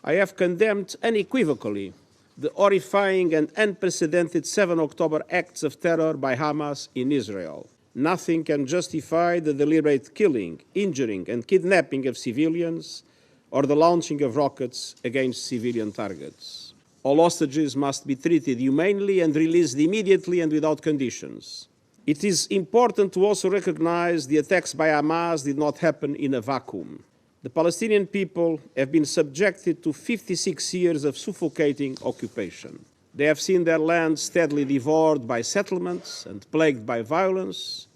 I have condemned unequivocally the horrifying and unprecedented 7 October acts of terror by Hamas in Israel. Nothing can justify the deliberate killing, injuring, and kidnapping of civilians or the launching of rockets against civilian targets. All hostages must be treated humanely and released immediately and without conditions. It is important to also recognize the attacks by Hamas did not happen in a vacuum. The Palestinian people have been subjected to 56 years of suffocating occupation. They have seen their land steadily devoured by settlements and plagued by violence,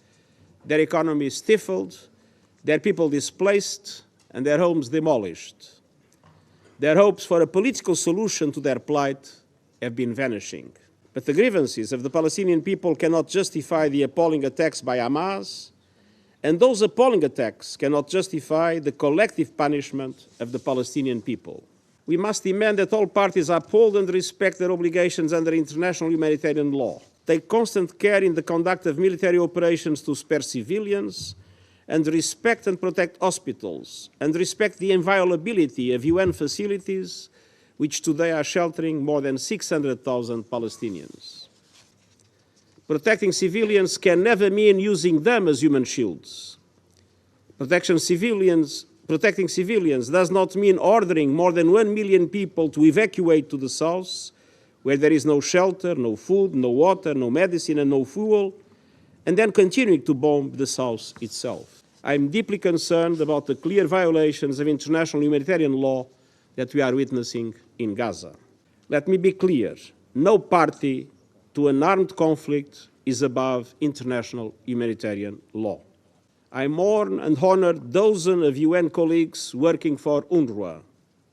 their economy stifled, their people displaced, and their homes demolished. Their hopes for a political solution to their plight have been vanishing. But the grievances of the Palestinian people cannot justify the appalling attacks by Hamas, and those appalling attacks cannot justify the collective punishment of the Palestinian people. We must demand that all parties uphold and respect their obligations under international humanitarian law, take constant care in the conduct of military operations to spare civilians, and respect and protect hospitals, and respect the inviolability of UN facilities, which today are sheltering more than 600,000 Palestinians. Protecting civilians can never mean using them as human shields. Protecting civilians does not mean ordering more than 1 million people to evacuate to the south, where there is no shelter, no food, no water, no medicine, and no fuel, and then continuing to bomb the south itself. I am deeply concerned about the clear violations of international humanitarian law that we are witnessing in Gaza. Let me be clear, no party to an armed conflict is above international humanitarian law. I mourn and honor dozens of UN colleagues working for UNRWA,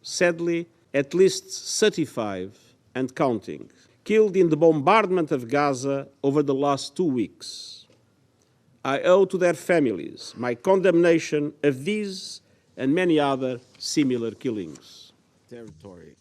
sadly at least 35 and counting, killed in the bombardment of Gaza over the last 2 weeks. I owe to their families my condemnation of these and many other similar killings. Territory.